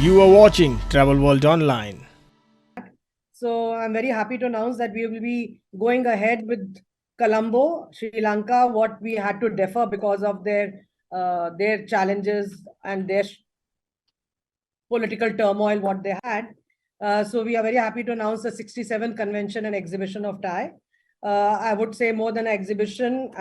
You are watching Travel World Online. So I'm very happy to announce that we will be going ahead with Colombo, Sri Lanka, what we had to defer because of their challenges and their political turmoil, what they had. So we are very happy to announce the 67th convention and exhibition of TAAI. I would say more than an exhibition.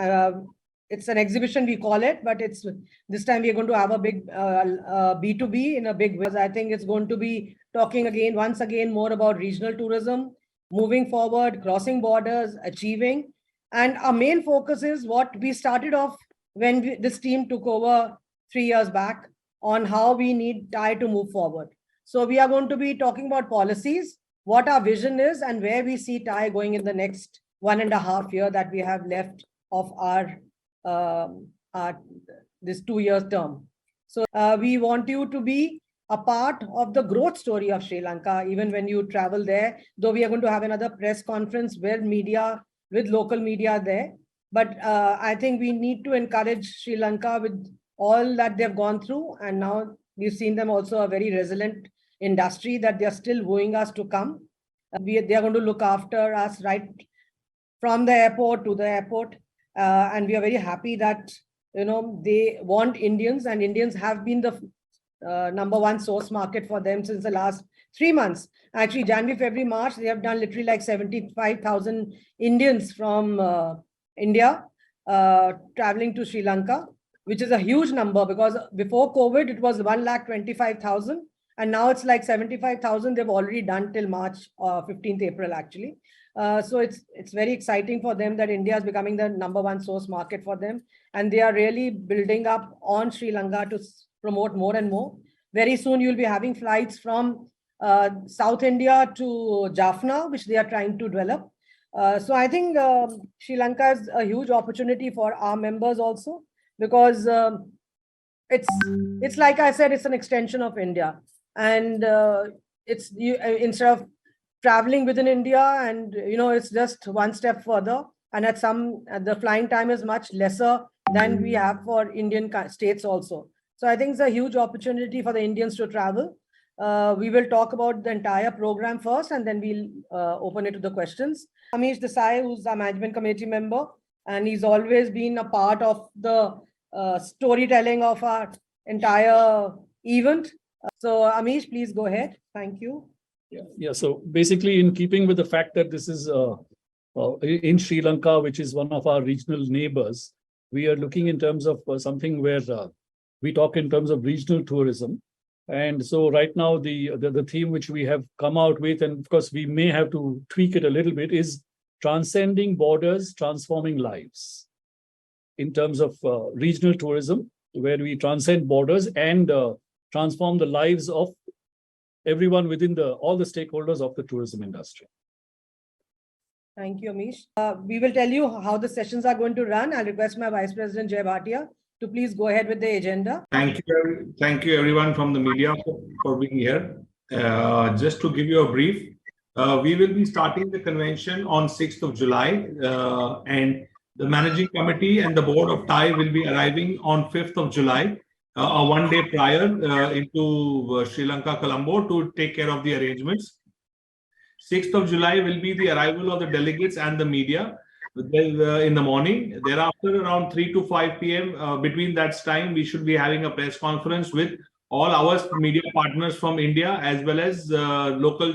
It's an exhibition, we call it, but it's this time we are going to have a big B2B in a big way. I think it's going to be talking once again more about regional tourism, moving forward, crossing borders, achieving. And our main focus is what we started off when this team took over 3 years back on how we need TAAI to move forward. So we are going to be talking about policies, what our vision is, and where we see TAAI going in the next 1.5 year that we have left of our this 2 years term. So we want you to be a part of the growth story of Sri Lanka, even when you travel there, though we are going to have another press conference with media, with local media there. But I think we need to encourage Sri Lanka with all that they've gone through. And now we've seen them also a very resilient industry that they're still wooing us to come. They are going to look after us right from the airport to the airport. And we are very happy that, they want Indians, and Indians have been the number one source market for them since the last 3 months. Actually, January, February, March, they have done literally like 75,000 Indians from India traveling to Sri Lanka, which is a huge number because before COVID, it was 1,25,000. And now it's like 75,000 they've already done till March, 15th April, actually. So it's very exciting for them that India is becoming the number one source market for them. And they are really building up on Sri Lanka to promote more and more. Very soon, you'll be having flights from South India to Jaffna, which they are trying to develop. So I think Sri Lanka is a huge opportunity for our members also, because it's like I said, it's an extension of India. And instead of traveling within India, and it's just one step further, and the flying time is much lesser than we have for Indian states also. So I think it's a huge opportunity for the Indians to travel. We will talk about the entire program first, and then we'll open it to the questions. Amish Desai, who's our management committee member, and he's always been a part of the storytelling of our entire event. So Amish, please go ahead. Thank you. Yeah. So basically, in keeping with the fact that this is in Sri Lanka, which is one of our regional neighbors, we are looking in terms of something where we talk in terms of regional tourism. And so right now, the theme which we have come out with, and of course we may have to tweak it a little bit, is transcending borders, transforming lives. In terms of regional tourism, where we transcend borders and transform the lives of everyone within all the stakeholders of the tourism industry. Thank you, Amish. We will tell you how the sessions are going to run. I'll request my Vice President, Jay Bhatia, to please go ahead with the agenda. Thank you everyone from the media for being here. Just to give you a brief, we will be starting the convention on 6th of July, and the managing committee and the board of TAAI will be arriving on 5th of July, one day prior into Sri Lanka, Colombo, to take care of the arrangements. 6th of July will be the arrival of the delegates and the media in the morning. Thereafter, around 3 to 5 p.m. Between that time, we should be having a press conference with all our media partners from India, as well as local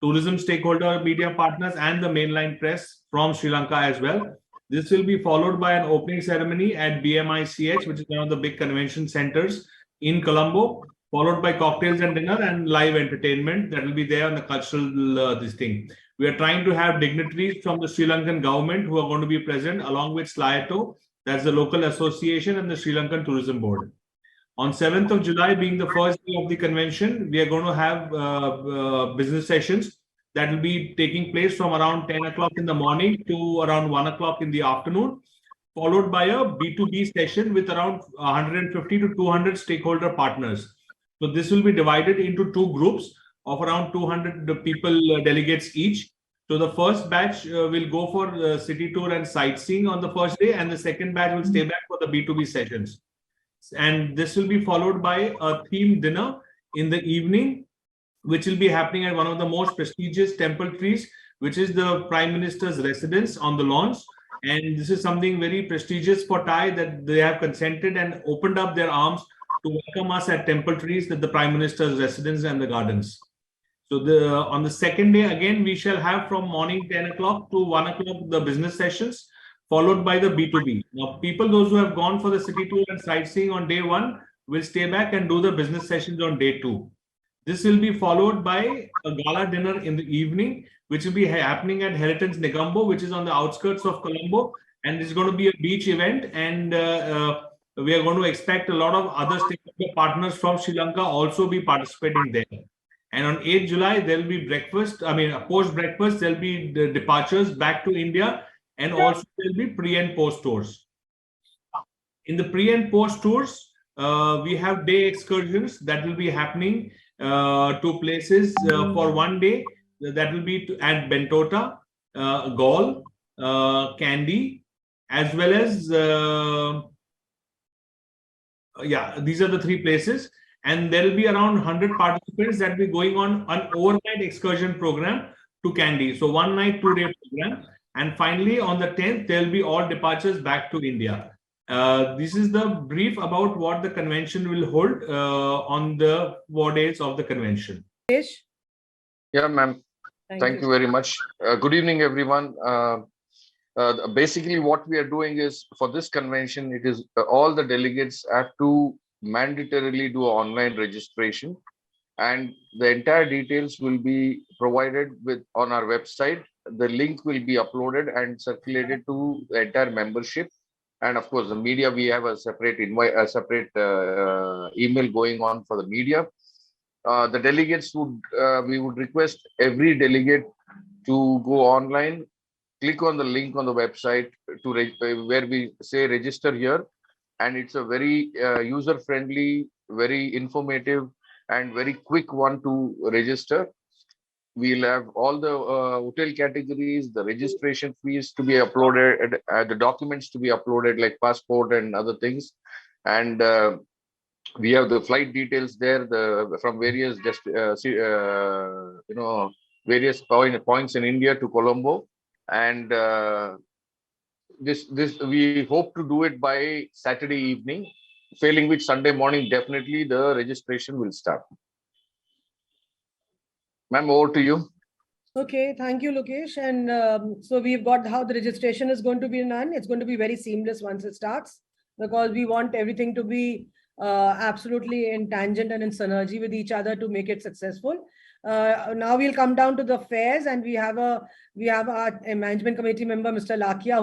tourism stakeholder media partners and the mainline press from Sri Lanka as well. This will be followed by an opening ceremony at BMICH, which is one of the big convention centers in Colombo, followed by cocktails and dinner and live entertainment that will be there on the cultural this thing. We are trying to have dignitaries from the Sri Lankan government who are going to be present, along with SLAITO, that's the local association, and the Sri Lankan Tourism Board. On 7th of July, being the first day of the convention, we are going to have business sessions that will be taking place from around 10 o'clock in the morning to around 1 o'clock in the afternoon, followed by a B2B session with around 150 to 200 stakeholder partners. So this will be divided into two groups of around 200 people, delegates each. So the first batch will go for city tour and sightseeing on the first day, and the second batch will stay back for the B2B sessions. And this will be followed by a themed dinner in the evening, which will be happening at one of the most prestigious temple trees, which is the Prime Minister's residence on the lawns. And this is something very prestigious for TAAI, that they have consented and opened up their arms to welcome us at temple trees at the Prime Minister's residence and the gardens. So on the second day, again, we shall have from morning 10 o'clock to 1 o'clock the business sessions, followed by the B2B. Now, those who have gone for the city tour and sightseeing on day 1 will stay back and do the business sessions on day 2. This will be followed by a gala dinner in the evening, which will be happening at Heritage Negombo, which is on the outskirts of Colombo, and it's going to be a beach event. And we are going to expect a lot of other stakeholder partners from Sri Lanka also be participating there. And on 8th July, there'll be breakfast. I mean, post-breakfast, there'll be the departures back to India, and also there'll be pre and post tours. In the pre and post tours, we have day excursions that will be happening to places for one day. That will be at Bentota, Gaul, Kandy, as well as these are the 3 places. And there will be around 100 participants that will be going on an overnight excursion program to Kandy. So 1 night, 2-day program. And finally, on the 10th, there will be all departures back to India. This is the brief about what the convention will hold on the 4 days of the convention. Yeah, ma'am. Thank you very much. Good evening, everyone. Basically, what we are doing is, for this convention, it is all the delegates have to mandatorily do online registration, and the entire details will be provided on our website. The link will be uploaded and circulated to the entire membership, and of course the media. We have a separate invite, a separate email going on for the media. The delegates we would request every delegate to go online, click on the link on the website where we say register here. And it's a very user-friendly, very informative, and very quick one to register. We'll have all the hotel categories, the registration fees to be uploaded, the documents to be uploaded like passport and other things. And we have the flight details there from various various points in India to Colombo. And this we hope to do it by Saturday evening, failing which Sunday morning definitely the registration will start. Ma'am, over to you. Okay, thank you, Lokesh. And so we've got how the registration is going to be done. It's going to be very seamless once it starts, because we want everything to be absolutely in tangent and in synergy with each other to make it successful. Now we'll come down to the fares, and we have our management committee member, Mr. Lakia,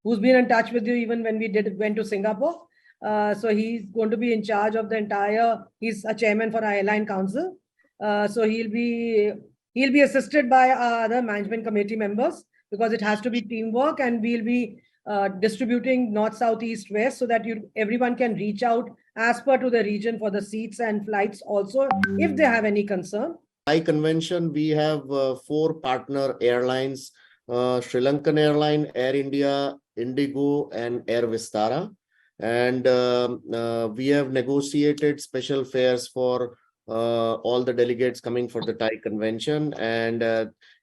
who's been in touch with you even when we went to Singapore. So he's going to be in charge of the entire. He's a chairman for our airline council. So he'll be assisted by our other management committee members, because it has to be teamwork, and we'll be distributing north, south, east, west, so that everyone can reach out as per to the region for the seats and flights also, if they have any concern. TAAI convention, we have 4 partner airlines: Sri Lankan Airline, Air India, Indigo, and Air Vistara. And we have negotiated special fares for all the delegates coming for the TAAI convention, and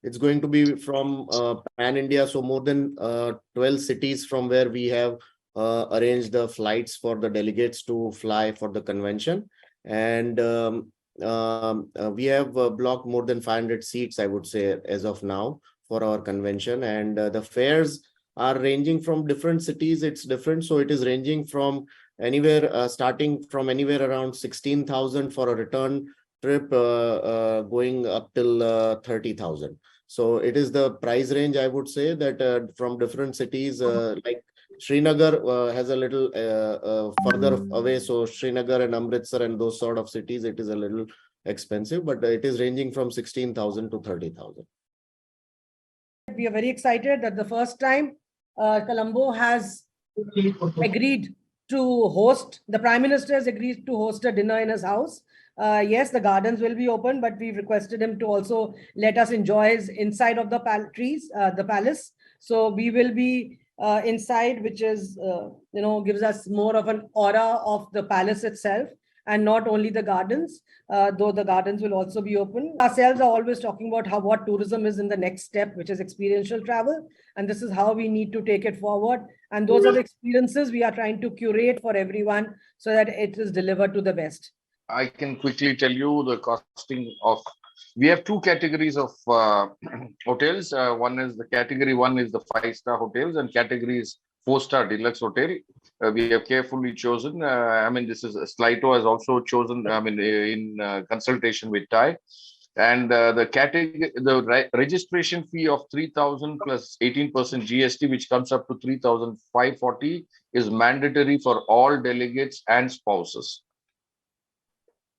it's going to be from Pan India, so more than 12 cities from where we have arranged the flights for the delegates to fly for the convention. And we have blocked more than 500 seats, I would say, as of now for our convention. And the fares are ranging from different cities. It's different, so it is ranging from anywhere starting from anywhere around 16,000 for a return trip, going up till 30,000. So it is the price range, I would say, that from different cities, like Srinagar has a little further away. So Srinagar and Amritsar and those sort of cities, it is a little expensive, but it is ranging from 16,000 to 30,000. We are very excited that the first time Colombo has agreed to host, the Prime Minister has agreed to host a dinner in his house. Yes, the gardens will be open, but we've requested him to also let us enjoy his inside of the palace. So we will be inside, which is, gives us more of an aura of the palace itself. and not only the gardens, though the gardens will also be open. Ourselves are always talking about what tourism is in the next step, which is experiential travel. And this is how we need to take it forward. And those are the experiences we are trying to curate for everyone so that it is delivered to the best. I can quickly tell you the costing of. We have two categories of hotels. One is the category one is the 5-star hotels, and category is 4-star deluxe hotel. We have carefully chosen. This is Sligo has also chosen. In consultation with TAAI, and the category, the registration fee of 3,000 plus 18% GST, which comes up to 3,540, is mandatory for all delegates and spouses.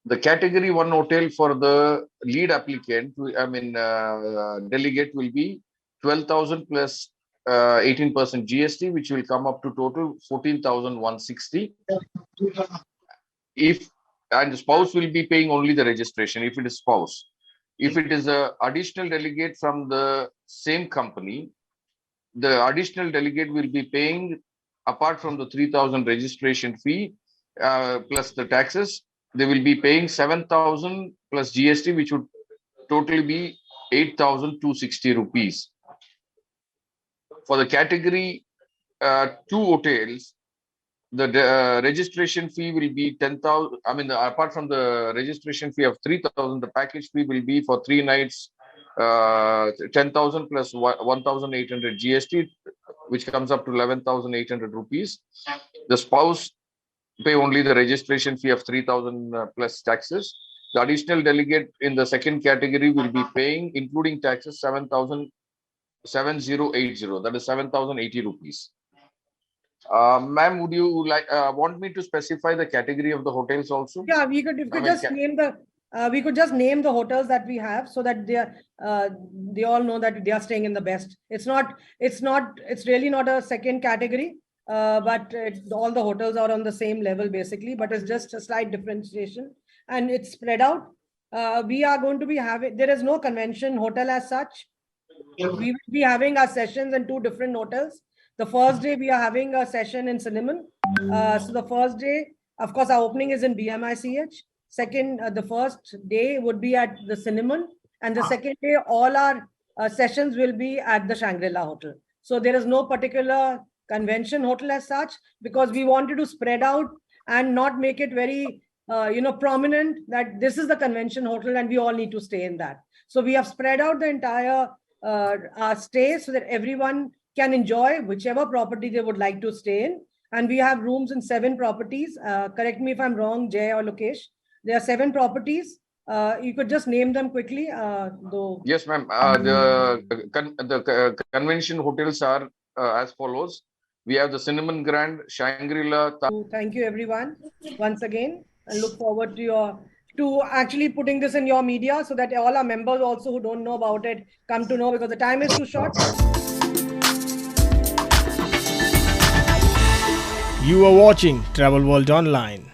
The category one hotel for the lead applicant, delegate, will be 12,000 plus 18% GST, which will come up to total 14,160. And the spouse will be paying only the registration if it is spouse. If it is a additional delegate from the same company, the additional delegate will be paying, apart from the 3,000 registration fee plus the taxes, they will be paying 7,000 plus GST, which would totally be 8,260 rupees. For the category 2 hotels, the registration fee will be 10,000. Apart from the registration fee of 3,000, the package fee will be for 3 nights 10,000 plus 1,800 GST, which comes up to 11,800 rupees. The spouse pay only the registration fee of 3,000 plus taxes. The additional delegate in the second category will be paying, including taxes, 7,080. That is 7,080 rupees. Ma'am, would you want me to specify the category of the hotels also? Yeah, we could. If we just name the. We could just name the hotels that we have so that they all know that they are staying in the best. It's really not a second category. But all the hotels are on the same level basically, but it's just a slight differentiation and it's spread out. We are going to be there is no convention hotel as such. We will be having our sessions in 2 different hotels. The first day we are having a session in Cinnamon. So the first day, of course, our opening is in BMICH. Second, the first day would be at the Cinnamon, and the second day all our sessions will be at the Shangri-La Hotel. So there is no particular convention hotel as such, because we wanted to spread out and not make it very prominent that this is the convention hotel and we all need to stay in that. So we have spread out the entire stay so that everyone can enjoy whichever property they would like to stay in. And we have rooms in 7 properties. Correct me if I'm wrong, Jay or Lokesh. There are 7 properties. You could just name them quickly, though. Yes, ma'am. The convention hotels are as follows. We have the Cinnamon Grand, Shangri-La. Thank you, everyone, once again. I look forward to actually putting this in your media so that all our members also who don't know about it come to know, because the time is too short. You are watching Travel World Online.